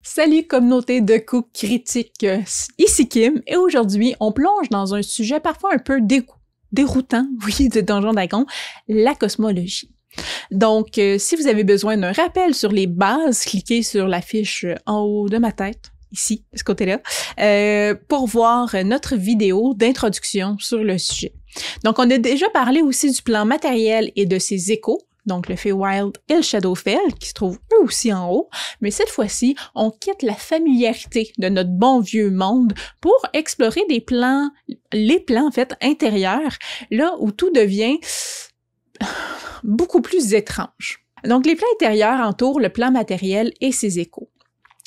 Salut communauté de coups critiques, ici Kim, et aujourd'hui on plonge dans un sujet parfois un peu déroutant, oui, de Donjons Dragons, la cosmologie. Donc, si vous avez besoin d'un rappel sur les bases, cliquez sur la fiche en haut de ma tête, ici, de ce côté-là, pour voir notre vidéo d'introduction sur le sujet. Donc, on a déjà parlé aussi du plan matériel et de ses échos, donc le Feywild et le Shadowfell, qui se trouvent eux aussi en haut, mais cette fois-ci, on quitte la familiarité de notre bon vieux monde pour explorer les plans en fait intérieurs, là où tout devient beaucoup plus étrange. Donc les plans intérieurs entourent le plan matériel et ses échos.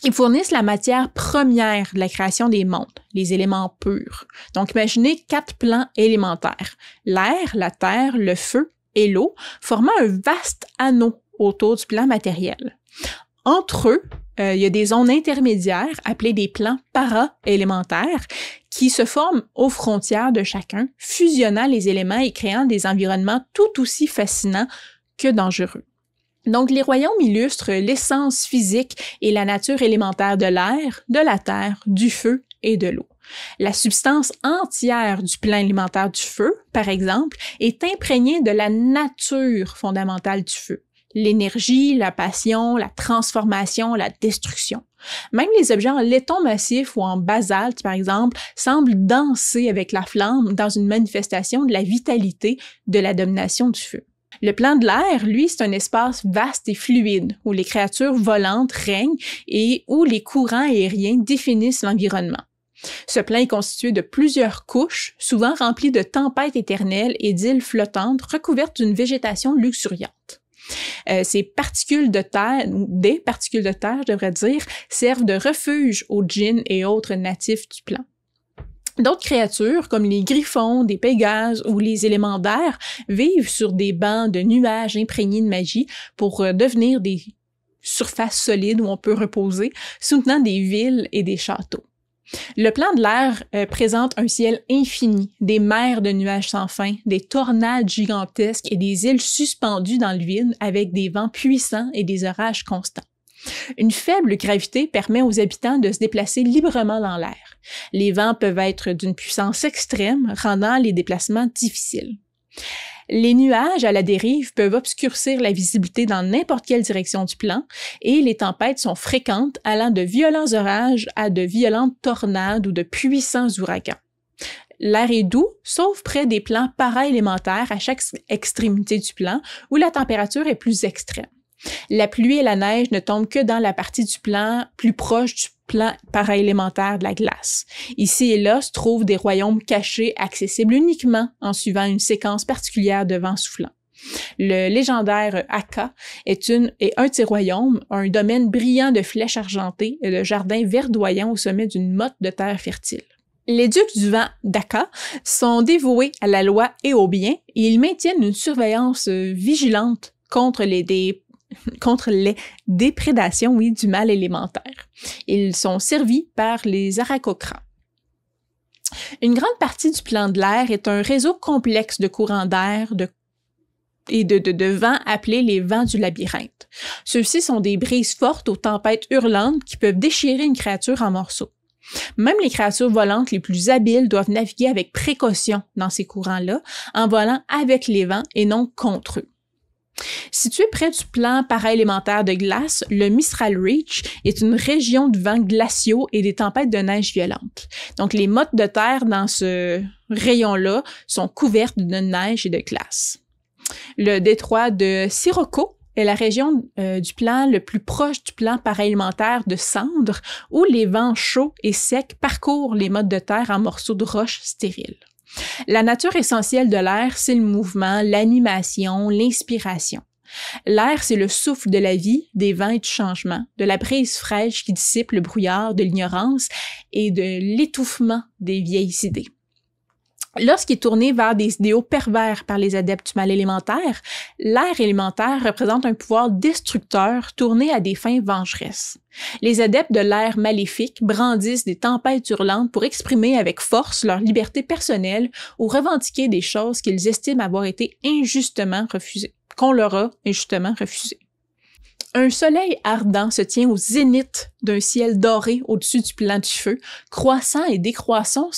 Ils fournissent la matière première de la création des mondes, les éléments purs. Donc imaginez 4 plans élémentaires, l'air, la terre, le feu et l'eau, formant un vaste anneau autour du plan matériel. Entre eux, il y a des zones intermédiaires appelées des plans para-élémentaires qui se forment aux frontières de chacun, fusionnant les éléments et créant des environnements tout aussi fascinants que dangereux. Donc, les royaumes illustrent l'essence physique et la nature élémentaire de l'air, de la terre, du feu et de l'eau. La substance entière du plan élémentaire du feu, par exemple, est imprégnée de la nature fondamentale du feu. L'énergie, la passion, la transformation, la destruction. Même les objets en laiton massif ou en basalte, par exemple, semblent danser avec la flamme dans une manifestation de la vitalité de la domination du feu. Le plan de l'air, lui, c'est un espace vaste et fluide, où les créatures volantes règnent et où les courants aériens définissent l'environnement. Ce plan est constitué de plusieurs couches, souvent remplies de tempêtes éternelles et d'îles flottantes recouvertes d'une végétation luxuriante. Des particules de terre, je devrais dire, servent de refuge aux djinns et autres natifs du plan. D'autres créatures, comme les griffons, des pégases ou les éléments d'air, vivent sur des bancs de nuages imprégnés de magie pour devenir des surfaces solides où on peut reposer, soutenant des villes et des châteaux. Le plan de l'air présente un ciel infini, des mers de nuages sans fin, des tornades gigantesques et des îles suspendues dans le vide avec des vents puissants et des orages constants. Une faible gravité permet aux habitants de se déplacer librement dans l'air. Les vents peuvent être d'une puissance extrême, rendant les déplacements difficiles. Les nuages à la dérive peuvent obscurcir la visibilité dans n'importe quelle direction du plan et les tempêtes sont fréquentes, allant de violents orages à de violentes tornades ou de puissants ouragans. L'air est doux, sauf près des plans para-élémentaires à chaque extrémité du plan où la température est plus extrême. La pluie et la neige ne tombent que dans la partie du plan plus proche du plan paraélémentaire de la glace. Ici et là se trouvent des royaumes cachés accessibles uniquement en suivant une séquence particulière de vents soufflants. Le légendaire Aka est un de ces royaumes, un domaine brillant de flèches argentées et de jardins verdoyants au sommet d'une motte de terre fertile. Les ducs du vent d'Aka sont dévoués à la loi et au bien et ils maintiennent une surveillance vigilante contre les déprédations, du mal élémentaire. Ils sont servis par les Aarakocra. Une grande partie du plan de l'air est un réseau complexe de courants d'air et de vents appelés les vents du labyrinthe. Ceux-ci sont des brises fortes aux tempêtes hurlantes qui peuvent déchirer une créature en morceaux. Même les créatures volantes les plus habiles doivent naviguer avec précaution dans ces courants-là, en volant avec les vents et non contre eux. Situé près du plan paraélémentaire de glace, le Mistral Reach est une région de vents glaciaux et des tempêtes de neige violentes. Donc, les mottes de terre dans ce rayon-là sont couvertes de neige et de glace. Le détroit de Sirocco est la région du plan le plus proche du plan paraélémentaire de cendres, où les vents chauds et secs parcourent les mottes de terre en morceaux de roches stériles. La nature essentielle de l'air, c'est le mouvement, l'animation, l'inspiration. L'air, c'est le souffle de la vie, des vents et du changement, de la brise fraîche qui dissipe le brouillard de l'ignorance et de l'étouffement des vieilles idées. Lorsqu'il est tourné vers des idéaux pervers par les adeptes du mal élémentaire, l'air élémentaire représente un pouvoir destructeur tourné à des fins vengeresses. Les adeptes de l'air maléfique brandissent des tempêtes hurlantes pour exprimer avec force leur liberté personnelle ou revendiquer des choses qu'ils estiment avoir été injustement refusées, qu'on leur a injustement refusées. Un soleil ardent se tient au zénith d'un ciel doré au-dessus du plan du feu, croissant et décroissant,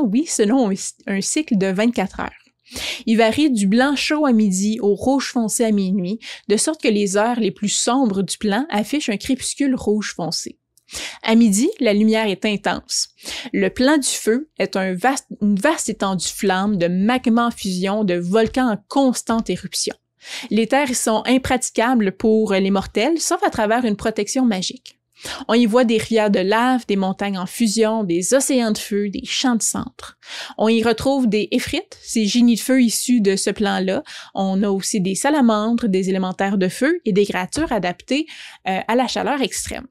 oui, selon un cycle de 24 heures. Il varie du blanc chaud à midi au rouge foncé à minuit, de sorte que les heures les plus sombres du plan affichent un crépuscule rouge foncé. À midi, la lumière est intense. Le plan du feu est une vaste étendue de flammes, de magma en fusion, de volcans en constante éruption. Les terres y sont impraticables pour les mortels, sauf à travers une protection magique. On y voit des rivières de lave, des montagnes en fusion, des océans de feu, des champs de cendres. On y retrouve des Ifrites, ces génies de feu issus de ce plan-là. On a aussi des salamandres, des élémentaires de feu et des créatures adaptées à la chaleur extrême.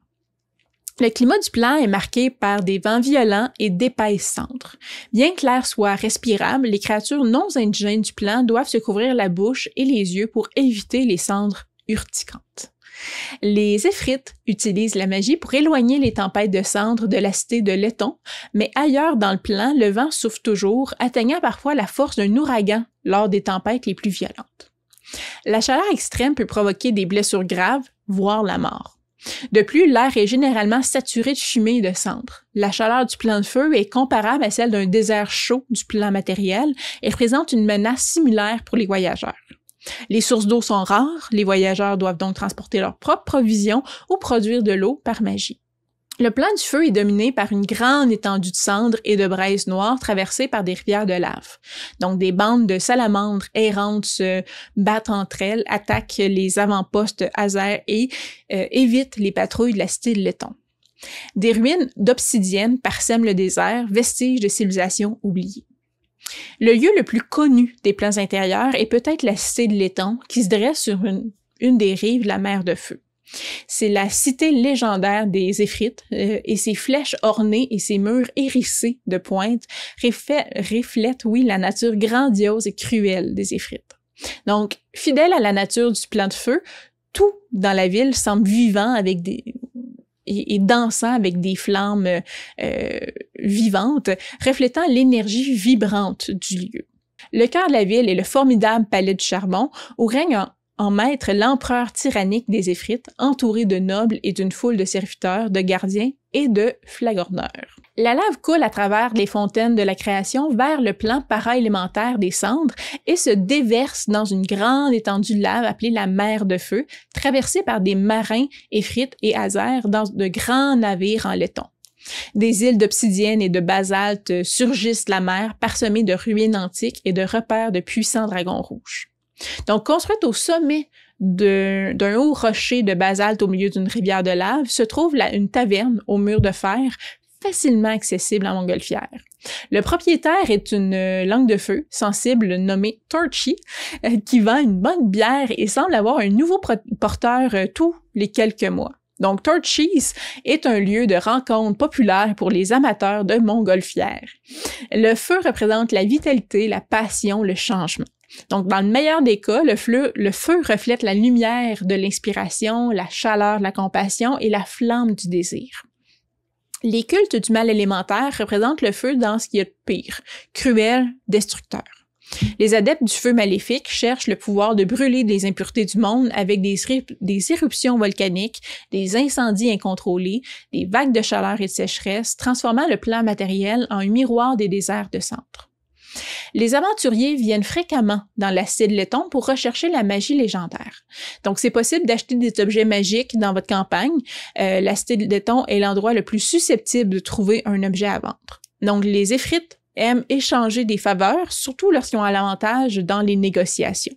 Le climat du plan est marqué par des vents violents et d'épaisses cendres. Bien que l'air soit respirable, les créatures non indigènes du plan doivent se couvrir la bouche et les yeux pour éviter les cendres urticantes. Les Ifrites utilisent la magie pour éloigner les tempêtes de cendres de la cité de Letton, mais ailleurs dans le plan, le vent souffle toujours, atteignant parfois la force d'un ouragan lors des tempêtes les plus violentes. La chaleur extrême peut provoquer des blessures graves, voire la mort. De plus, l'air est généralement saturé de fumée et de cendres. La chaleur du plan de feu est comparable à celle d'un désert chaud du plan matériel et présente une menace similaire pour les voyageurs. Les sources d'eau sont rares, les voyageurs doivent donc transporter leurs propres provisions ou produire de l'eau par magie. Le plan du feu est dominé par une grande étendue de cendres et de braises noires traversées par des rivières de lave. Donc, des bandes de salamandres errantes se battent entre elles, attaquent les avant-postes Azer et évitent les patrouilles de la cité de Letton. Des ruines d'obsidienne parsèment le désert, vestiges de civilisations oubliées. Le lieu le plus connu des plans intérieurs est peut-être la cité de Letton, qui se dresse sur une des rives de la mer de feu. C'est la cité légendaire des Ifrites et ses flèches ornées et ses murs hérissés de pointes reflètent, la nature grandiose et cruelle des Ifrites. Donc, fidèle à la nature du plan de feu, tout dans la ville semble vivant et dansant avec des flammes vivantes, reflétant l'énergie vibrante du lieu. Le cœur de la ville est le formidable palais du charbon où règne en maître l'empereur tyrannique des Ifrites, entouré de nobles et d'une foule de serviteurs, de gardiens et de flagorneurs. La lave coule à travers les fontaines de la création vers le plan para-élémentaire des cendres et se déverse dans une grande étendue de lave appelée la mer de feu, traversée par des marins Ifrites et Azer dans de grands navires en laiton. Des îles d'obsidienne et de basalte surgissent de la mer, parsemées de ruines antiques et de repères de puissants dragons rouges. Donc, construite au sommet d'un haut rocher de basalte au milieu d'une rivière de lave, se trouve une taverne au mur de fer, facilement accessible en montgolfière. Le propriétaire est une langue de feu sensible nommée Torchy, qui vend une bonne bière et semble avoir un nouveau porteur tous les quelques mois. Donc, Torchy's est un lieu de rencontre populaire pour les amateurs de montgolfière. Le feu représente la vitalité, la passion, le changement. Donc, dans le meilleur des cas, le feu reflète la lumière de l'inspiration, la chaleur de la compassion et la flamme du désir. Les cultes du mal élémentaire représentent le feu dans ce qui est de pire, cruel, destructeur. Les adeptes du feu maléfique cherchent le pouvoir de brûler des impuretés du monde avec des éruptions volcaniques, des incendies incontrôlés, des vagues de chaleur et de sécheresse, transformant le plan matériel en un miroir des déserts de cendres. Les aventuriers viennent fréquemment dans la cité de Letton pour rechercher la magie légendaire. Donc, c'est possible d'acheter des objets magiques dans votre campagne. La cité de Letton est l'endroit le plus susceptible de trouver un objet à vendre. Donc, les Ifrites aiment échanger des faveurs, surtout lorsqu'ils ont un avantage dans les négociations.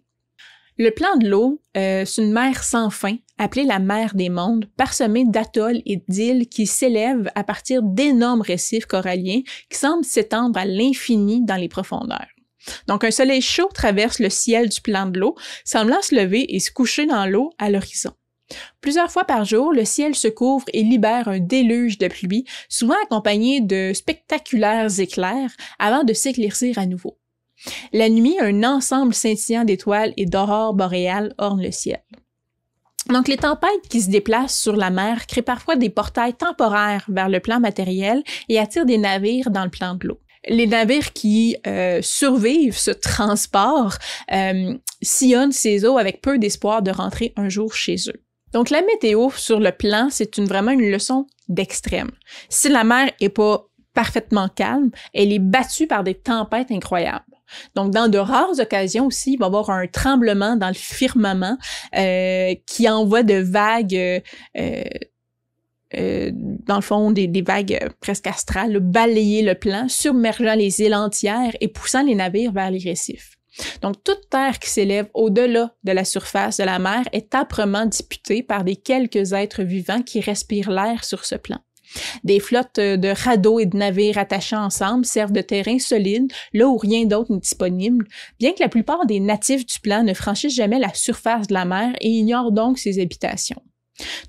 Le plan de l'eau, c'est une mer sans fin, appelée la mer des mondes, parsemée d'atolls et d'îles qui s'élèvent à partir d'énormes récifs coralliens qui semblent s'étendre à l'infini dans les profondeurs. Donc, un soleil chaud traverse le ciel du plan de l'eau, semblant se lever et se coucher dans l'eau à l'horizon. Plusieurs fois par jour, le ciel se couvre et libère un déluge de pluie, souvent accompagné de spectaculaires éclairs, avant de s'éclaircir à nouveau. La nuit, un ensemble scintillant d'étoiles et d'aurores boréales orne le ciel. Donc, les tempêtes qui se déplacent sur la mer créent parfois des portails temporaires vers le plan matériel et attirent des navires dans le plan de l'eau. Les navires qui survivent ce transport sillonnent ces eaux avec peu d'espoir de rentrer un jour chez eux. Donc la météo sur le plan, c'est vraiment une leçon d'extrême. Si la mer est pas parfaitement calme, elle est battue par des tempêtes incroyables. Donc, dans de rares occasions aussi, il va y avoir un tremblement dans le firmament qui envoie de vagues, dans le fond, des vagues presque astrales, balayer le plan, submergeant les îles entières et poussant les navires vers les récifs. Donc, toute terre qui s'élève au-delà de la surface de la mer est âprement disputée par des quelques êtres vivants qui respirent l'air sur ce plan. Des flottes de radeaux et de navires attachés ensemble servent de terrain solide, là où rien d'autre n'est disponible, bien que la plupart des natifs du plan ne franchissent jamais la surface de la mer et ignorent donc ses habitations.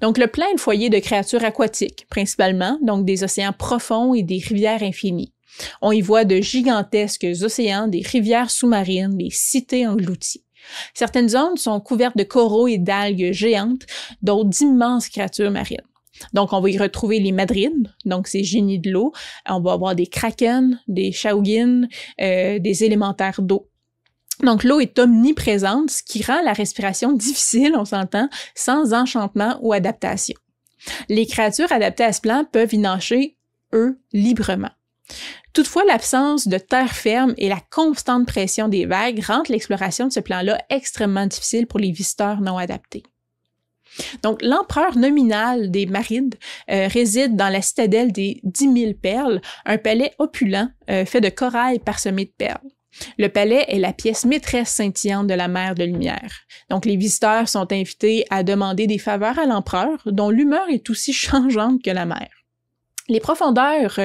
Donc le plan est le foyer de créatures aquatiques, principalement, donc des océans profonds et des rivières infinies. On y voit de gigantesques océans, des rivières sous-marines, des cités englouties. Certaines zones sont couvertes de coraux et d'algues géantes, d'autres d'immenses créatures marines. Donc, on va y retrouver les madrides, donc ces génies de l'eau. On va avoir des krakens, des shaugins, des élémentaires d'eau. Donc, l'eau est omniprésente, ce qui rend la respiration difficile, on s'entend, sans enchantement ou adaptation. Les créatures adaptées à ce plan peuvent y nager, eux, librement. Toutefois, l'absence de terre ferme et la constante pression des vagues rendent l'exploration de ce plan-là extrêmement difficile pour les visiteurs non adaptés. Donc, l'empereur nominal des Marides réside dans la citadelle des 10 000 perles, un palais opulent fait de corail parsemé de perles. Le palais est la pièce maîtresse scintillante de la mer de lumière. Donc, les visiteurs sont invités à demander des faveurs à l'empereur, dont l'humeur est aussi changeante que la mer. Les profondeurs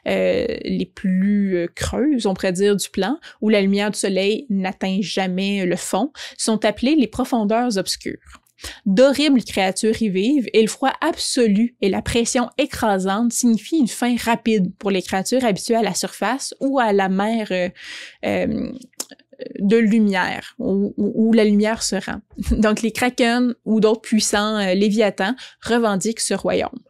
les plus creuses, on pourrait dire, du plan, où la lumière du soleil n'atteint jamais le fond, sont appelées les profondeurs obscures. D'horribles créatures y vivent et le froid absolu et la pression écrasante signifient une fin rapide pour les créatures habituées à la surface ou à la mer de lumière, où la lumière se rend. Donc les krakens ou d'autres puissants léviathans revendiquent ce royaume.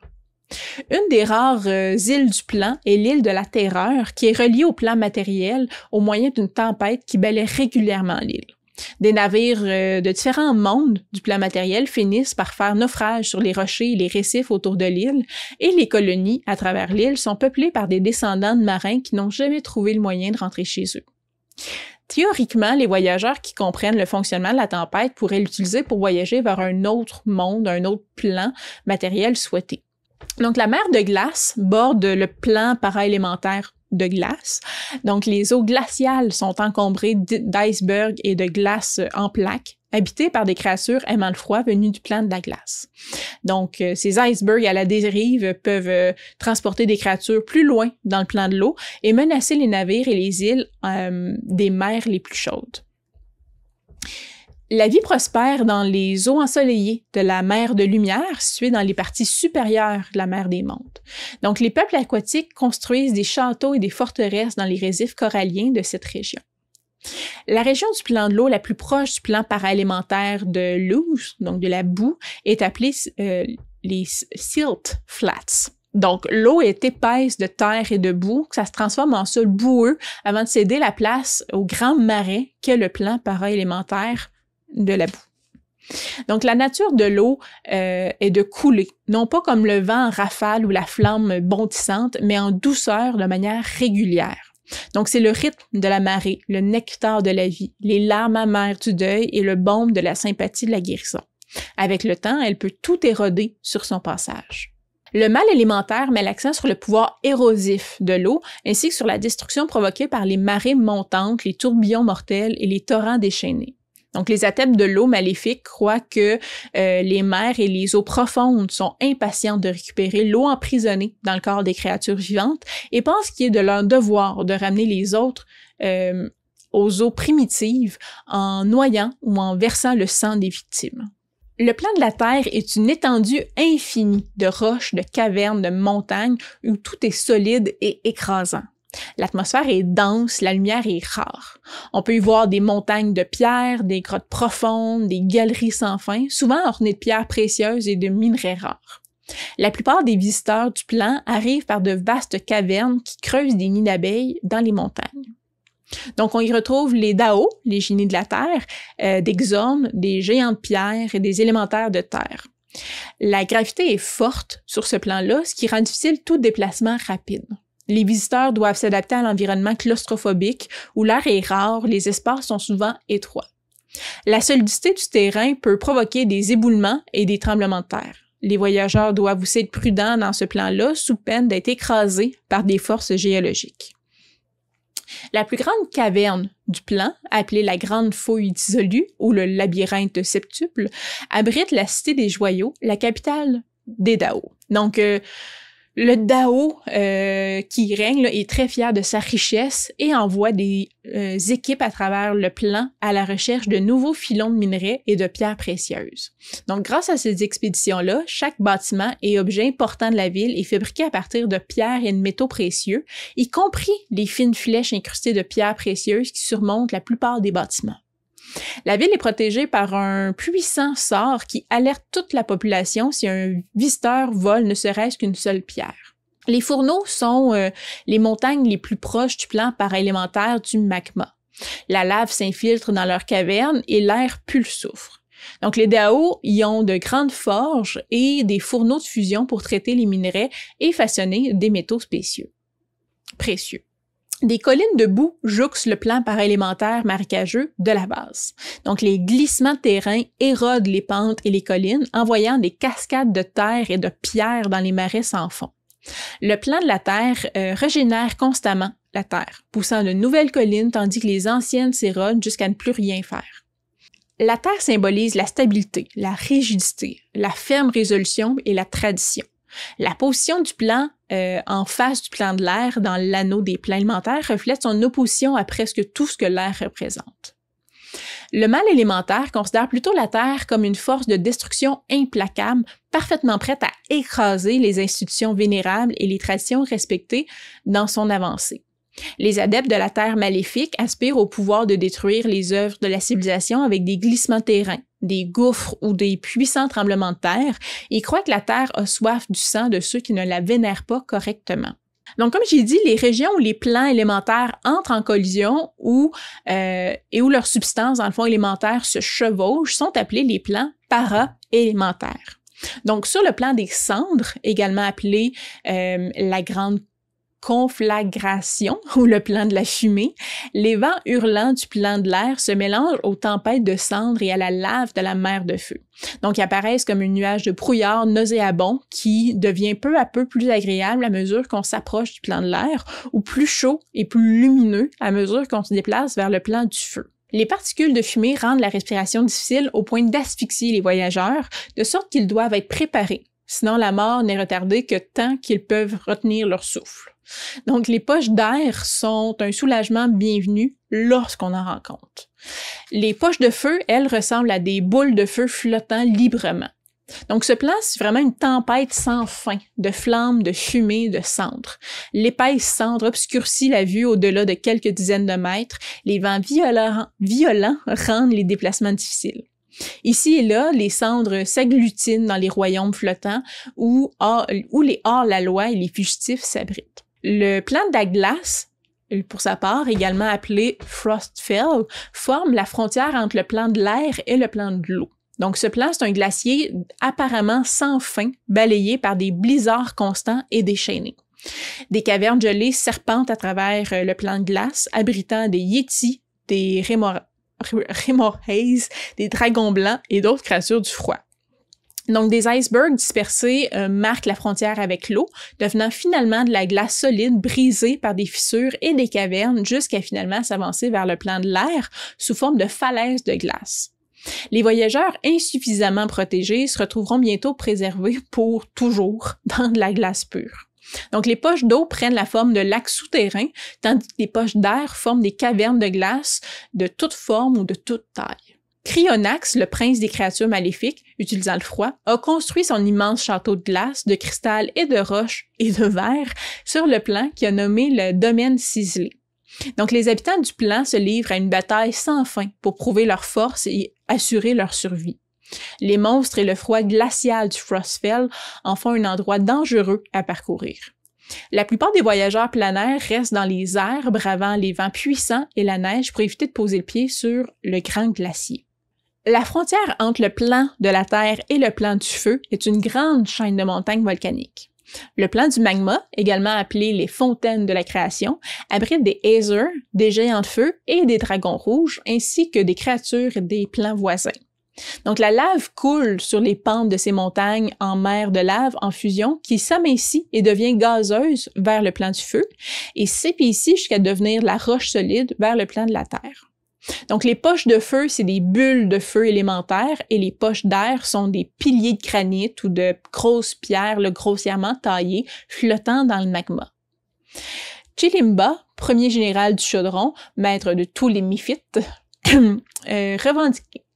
Une des rares îles du plan est l'île de la Terreur, qui est reliée au plan matériel au moyen d'une tempête qui balaie régulièrement l'île. Des navires de différents mondes du plan matériel finissent par faire naufrage sur les rochers et les récifs autour de l'île, et les colonies à travers l'île sont peuplées par des descendants de marins qui n'ont jamais trouvé le moyen de rentrer chez eux. Théoriquement, les voyageurs qui comprennent le fonctionnement de la tempête pourraient l'utiliser pour voyager vers un autre monde, un autre plan matériel souhaité. Donc, la mer de glace borde le plan paraélémentaire de glace. Donc, les eaux glaciales sont encombrées d'icebergs et de glace en plaques, habitées par des créatures aimant le froid venues du plan de la glace. Donc, ces icebergs à la dérive peuvent transporter des créatures plus loin dans le plan de l'eau et menacer les navires et les îles des mers les plus chaudes. La vie prospère dans les eaux ensoleillées de la mer de lumière, située dans les parties supérieures de la mer des mondes. Donc, les peuples aquatiques construisent des châteaux et des forteresses dans les récifs coralliens de cette région. La région du plan de l'eau la plus proche du plan paraélémentaire de l'Ouse, donc de la boue, est appelée les Silt Flats. Donc, l'eau est épaisse de terre et de boue, ça se transforme en sol boueux avant de céder la place au grand marais qu'est le plan paraélémentaire de la boue. Donc, la nature de l'eau est de couler, non pas comme le vent en rafale ou la flamme bondissante, mais en douceur de manière régulière. Donc, c'est le rythme de la marée, le nectar de la vie, les larmes amères du deuil et le baume de la sympathie de la guérison. Avec le temps, elle peut tout éroder sur son passage. Le mal élémentaire met l'accent sur le pouvoir érosif de l'eau, ainsi que sur la destruction provoquée par les marées montantes, les tourbillons mortels et les torrents déchaînés. Donc, les adeptes de l'eau maléfique croient que les mers et les eaux profondes sont impatientes de récupérer l'eau emprisonnée dans le corps des créatures vivantes et pensent qu'il est de leur devoir de ramener les autres aux eaux primitives en noyant ou en versant le sang des victimes. Le plan de la Terre est une étendue infinie de roches, de cavernes, de montagnes où tout est solide et écrasant. L'atmosphère est dense, la lumière est rare. On peut y voir des montagnes de pierres, des grottes profondes, des galeries sans fin, souvent ornées de pierres précieuses et de minerais rares. La plupart des visiteurs du plan arrivent par de vastes cavernes qui creusent des nids d'abeilles dans les montagnes. Donc, on y retrouve les Dao, les génies de la terre, des Xorns, des géants de pierre et des élémentaires de terre. La gravité est forte sur ce plan-là, ce qui rend difficile tout déplacement rapide. Les visiteurs doivent s'adapter à l'environnement claustrophobique où l'air est rare, les espaces sont souvent étroits. La solidité du terrain peut provoquer des éboulements et des tremblements de terre. Les voyageurs doivent aussi être prudents dans ce plan-là sous peine d'être écrasés par des forces géologiques. La plus grande caverne du plan, appelée la Grande Fouille dissolue ou le labyrinthe septuple, abrite la Cité des Joyaux, la capitale des Dao. Donc, le Dao qui règne là, est très fier de sa richesse et envoie des équipes à travers le plan à la recherche de nouveaux filons de minerais et de pierres précieuses. Donc, grâce à ces expéditions-là, chaque bâtiment et objet important de la ville est fabriqué à partir de pierres et de métaux précieux, y compris les fines flèches incrustées de pierres précieuses qui surmontent la plupart des bâtiments. La ville est protégée par un puissant sort qui alerte toute la population si un visiteur vole ne serait-ce qu'une seule pierre. Les fourneaux sont les montagnes les plus proches du plan paraélémentaire du magma. La lave s'infiltre dans leurs cavernes et l'air pue le soufre. Donc les Dao y ont de grandes forges et des fourneaux de fusion pour traiter les minerais et façonner des métaux précieux. Des collines de boue jouxtent le plan paraélémentaire marécageux de la base. Donc, les glissements de terrain érodent les pentes et les collines, envoyant des cascades de terre et de pierres dans les marais sans fond. Le plan de la Terre régénère constamment la Terre, poussant de nouvelles collines tandis que les anciennes s'érodent jusqu'à ne plus rien faire. La Terre symbolise la stabilité, la rigidité, la ferme résolution et la tradition. La position du plan en face du plan de l'air dans l'anneau des plans élémentaires reflète son opposition à presque tout ce que l'air représente. Le mal élémentaire considère plutôt la Terre comme une force de destruction implacable, parfaitement prête à écraser les institutions vénérables et les traditions respectées dans son avancée. Les adeptes de la Terre maléfique aspirent au pouvoir de détruire les œuvres de la civilisation avec des glissements de terrain, des gouffres ou des puissants tremblements de terre et croient que la Terre a soif du sang de ceux qui ne la vénèrent pas correctement. Donc, comme j'ai dit, les régions où les plans élémentaires entrent en collision et où leurs substances, dans le fond, élémentaires se chevauchent sont appelés les plans para-élémentaires. Donc, sur le plan des cendres, également appelé la grande conflagration ou le plan de la fumée, les vents hurlants du plan de l'air se mélangent aux tempêtes de cendres et à la lave de la mer de feu. Donc, ils apparaissent comme un nuage de brouillard nauséabond qui devient peu à peu plus agréable à mesure qu'on s'approche du plan de l'air ou plus chaud et plus lumineux à mesure qu'on se déplace vers le plan du feu. Les particules de fumée rendent la respiration difficile au point d'asphyxier les voyageurs, de sorte qu'ils doivent être préparés. Sinon, la mort n'est retardée que tant qu'ils peuvent retenir leur souffle. Donc, les poches d'air sont un soulagement bienvenu lorsqu'on en rend compte. Les poches de feu, elles, ressemblent à des boules de feu flottant librement. Donc, ce plan, c'est vraiment une tempête sans fin de flammes, de fumée, de cendres. L'épaisse cendre obscurcit la vue au-delà de quelques dizaines de mètres. Les vents violents rendent les déplacements difficiles. Ici et là, les cendres s'agglutinent dans les royaumes flottants où les hors-la-loi et les fugitifs s'abritent. Le plan de la glace, pour sa part, également appelé Frostfell, forme la frontière entre le plan de l'air et le plan de l'eau. Donc, ce plan, c'est un glacier apparemment sans fin, balayé par des blizzards constants et déchaînés. Des cavernes gelées serpentent à travers le plan de glace, abritant des yétis, des Remorhaze, des dragons blancs et d'autres créatures du froid. Donc, des icebergs dispersés marquent la frontière avec l'eau, devenant finalement de la glace solide brisée par des fissures et des cavernes jusqu'à finalement s'avancer vers le plan de l'air sous forme de falaises de glace. Les voyageurs insuffisamment protégés se retrouveront bientôt préservés pour toujours dans de la glace pure. Donc, les poches d'eau prennent la forme de lacs souterrains, tandis que les poches d'air forment des cavernes de glace de toute forme ou de toute taille. Cryonax, le prince des créatures maléfiques, utilisant le froid, a construit son immense château de glace, de cristal et de roche et de verre sur le plan qu'il a nommé le domaine ciselé. Donc, les habitants du plan se livrent à une bataille sans fin pour prouver leur force et assurer leur survie. Les monstres et le froid glacial du Frostfell en font un endroit dangereux à parcourir. La plupart des voyageurs planaires restent dans les airs, bravant les vents puissants et la neige pour éviter de poser le pied sur le grand glacier. La frontière entre le plan de la Terre et le plan du feu est une grande chaîne de montagnes volcaniques. Le plan du magma, également appelé les fontaines de la création, abrite des Aesir, des géants de feu et des dragons rouges, ainsi que des créatures des plans voisins. Donc la lave coule sur les pentes de ces montagnes en mer de lave en fusion qui s'amincit et devient gazeuse vers le plan du feu et s'épaissit jusqu'à devenir la roche solide vers le plan de la Terre. Donc les poches de feu, c'est des bulles de feu élémentaires et les poches d'air sont des piliers de granit ou de grosses pierres grossièrement taillées flottant dans le magma. Chilimba, premier général du chaudron, maître de tous les Miphites,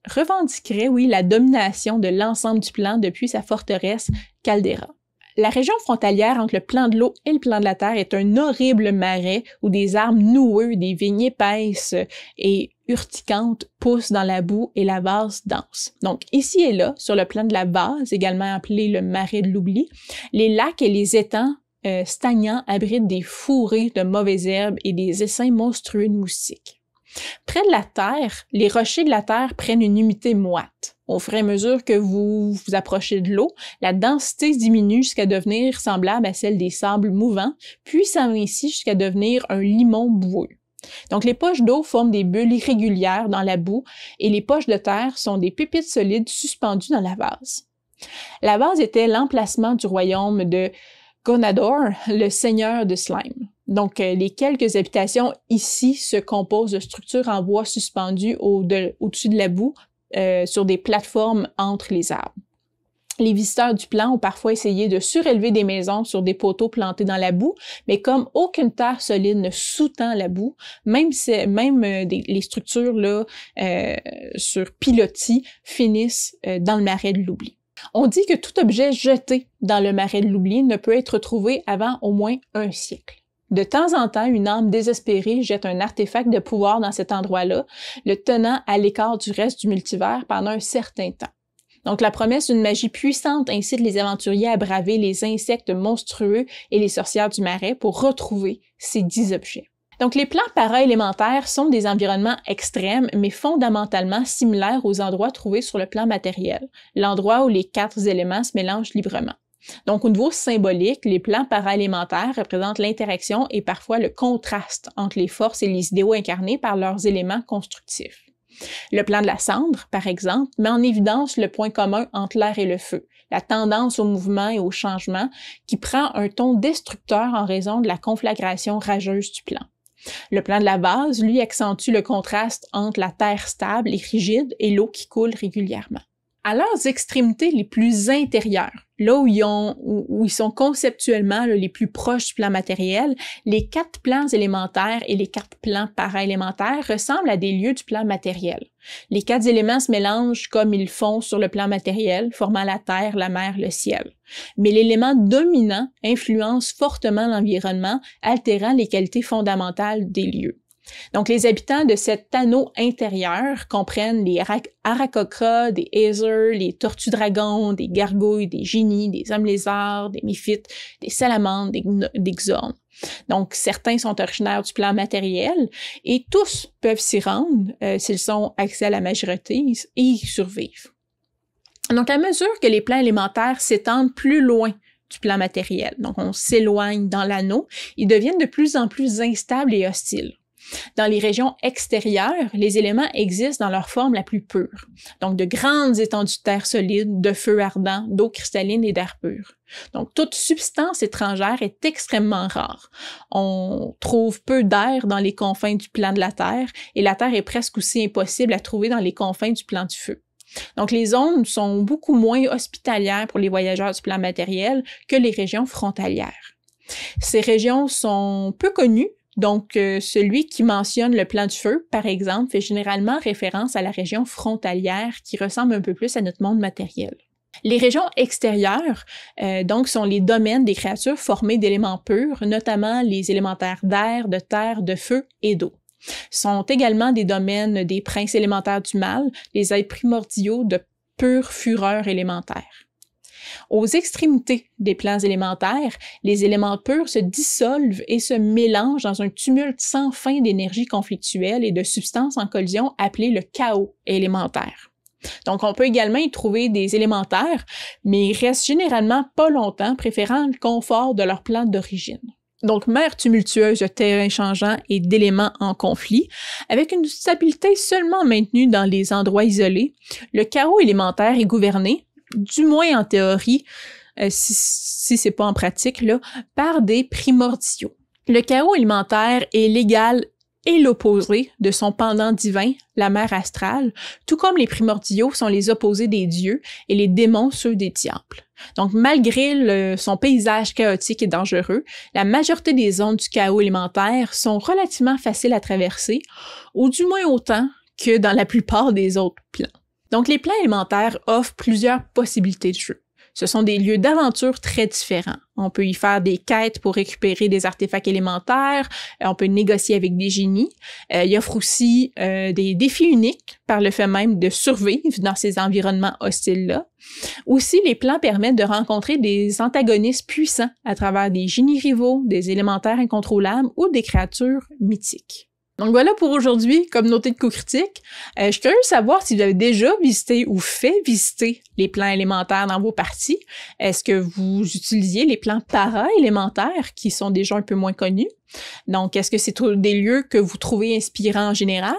revendiquerait, la domination de l'ensemble du plan depuis sa forteresse Caldera. La région frontalière entre le plan de l'eau et le plan de la terre est un horrible marais où des arbres noueux, des vignes épaisses et urticantes poussent dans la boue et la vase dense. Donc ici et là, sur le plan de la vase, également appelé le marais de l'oubli, les lacs et les étangs stagnants abritent des fourrés de mauvaises herbes et des essaims monstrueux de moustiques. Près de la Terre, les rochers de la Terre prennent une humidité moite. Au fur et à mesure que vous vous approchez de l'eau, la densité diminue jusqu'à devenir semblable à celle des sables mouvants, puis s'amincit jusqu'à devenir un limon boueux. Donc les poches d'eau forment des bulles irrégulières dans la boue et les poches de terre sont des pépites solides suspendues dans la vase. La vase était l'emplacement du royaume de Gonador, le seigneur de Slime. Donc, les quelques habitations ici se composent de structures en bois suspendues au-dessus de la boue sur des plateformes entre les arbres. Les visiteurs du plan ont parfois essayé de surélever des maisons sur des poteaux plantés dans la boue, mais comme aucune terre solide ne sous-tend la boue, les structures là, sur pilotis finissent dans le marais de l'oubli. On dit que tout objet jeté dans le marais de l'oubli ne peut être retrouvé avant au moins un siècle. De temps en temps, une âme désespérée jette un artefact de pouvoir dans cet endroit-là, le tenant à l'écart du reste du multivers pendant un certain temps. Donc la promesse d'une magie puissante incite les aventuriers à braver les insectes monstrueux et les sorcières du marais pour retrouver ces 10 objets. Donc les plans para-élémentaires sont des environnements extrêmes, mais fondamentalement similaires aux endroits trouvés sur le plan matériel, l'endroit où les 4 éléments se mélangent librement. Donc, au niveau symbolique, les plans para-élémentaires représentent l'interaction et parfois le contraste entre les forces et les idéaux incarnés par leurs éléments constructifs. Le plan de la cendre, par exemple, met en évidence le point commun entre l'air et le feu, la tendance au mouvement et au changement qui prend un ton destructeur en raison de la conflagration rageuse du plan. Le plan de la vase, lui, accentue le contraste entre la terre stable et rigide et l'eau qui coule régulièrement. À leurs extrémités les plus intérieures, là où ils sont conceptuellement les plus proches du plan matériel, les 4 plans élémentaires et les 4 plans para-élémentaires ressemblent à des lieux du plan matériel. Les 4 éléments se mélangent comme ils font sur le plan matériel, formant la terre, la mer, le ciel. Mais l'élément dominant influence fortement l'environnement, altérant les qualités fondamentales des lieux. Donc, les habitants de cet anneau intérieur comprennent les Aarakocra, des Aesir, les tortues-dragons, des gargouilles, des génies, des hommes-lézards, des Miphites, des salamandres, des Xorns. Donc, certains sont originaires du plan matériel et tous peuvent s'y rendre s'ils ont accès à la majorité et y survivent. Donc, à mesure que les plans élémentaires s'étendent plus loin du plan matériel, donc on s'éloigne dans l'anneau, ils deviennent de plus en plus instables et hostiles. Dans les régions extérieures, les éléments existent dans leur forme la plus pure, donc de grandes étendues de terre solide, de feu ardent, d'eau cristalline et d'air pur. Donc toute substance étrangère est extrêmement rare. On trouve peu d'air dans les confins du plan de la Terre et la Terre est presque aussi impossible à trouver dans les confins du plan du feu. Donc les zones sont beaucoup moins hospitalières pour les voyageurs du plan matériel que les régions frontalières. Ces régions sont peu connues. Donc, celui qui mentionne le plan du feu, par exemple, fait généralement référence à la région frontalière qui ressemble un peu plus à notre monde matériel. Les régions extérieures, donc, sont les domaines des créatures formées d'éléments purs, notamment les élémentaires d'air, de terre, de feu et d'eau. Sont également des domaines des princes élémentaires du mal, les êtres primordiaux de pure fureur élémentaire. Aux extrémités des plans élémentaires, les éléments purs se dissolvent et se mélangent dans un tumulte sans fin d'énergie conflictuelle et de substances en collision appelé le chaos élémentaire. Donc, on peut également y trouver des élémentaires, mais ils restent généralement pas longtemps, préférant le confort de leur plan d'origine. Donc, mer tumultueuse de terrains changeants et d'éléments en conflit, avec une stabilité seulement maintenue dans les endroits isolés, le chaos élémentaire est gouverné, du moins en théorie, si c'est pas en pratique, là, par des primordiaux. Le chaos élémentaire est l'égal et l'opposé de son pendant divin, la mer astrale, tout comme les primordiaux sont les opposés des dieux et les démons ceux des diables. Donc, malgré son paysage chaotique et dangereux, la majorité des zones du chaos élémentaire sont relativement faciles à traverser, ou du moins autant que dans la plupart des autres plans. Donc, les plans élémentaires offrent plusieurs possibilités de jeu. Ce sont des lieux d'aventure très différents. On peut y faire des quêtes pour récupérer des artefacts élémentaires, on peut négocier avec des génies. Il offre aussi des défis uniques par le fait même de survivre dans ces environnements hostiles-là. Aussi, les plans permettent de rencontrer des antagonistes puissants à travers des génies rivaux, des élémentaires incontrôlables ou des créatures mythiques. Donc voilà pour aujourd'hui, communauté de co-critique. Je suis curieuse de savoir si vous avez déjà visité ou fait visiter les plans élémentaires dans vos parties. Est-ce que vous utilisiez les plans para-élémentaires qui sont déjà un peu moins connus? Donc, est-ce que c'est des lieux que vous trouvez inspirants en général?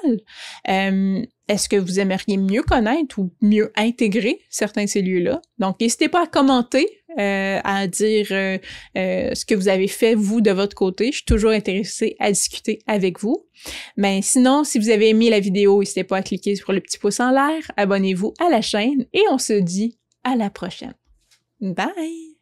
Est-ce que vous aimeriez mieux connaître ou mieux intégrer certains de ces lieux-là? Donc, n'hésitez pas à commenter, à dire ce que vous avez fait, vous, de votre côté. Je suis toujours intéressée à discuter avec vous. Mais sinon, si vous avez aimé la vidéo, n'hésitez pas à cliquer sur le petit pouce en l'air, abonnez-vous à la chaîne et on se dit à la prochaine. Bye!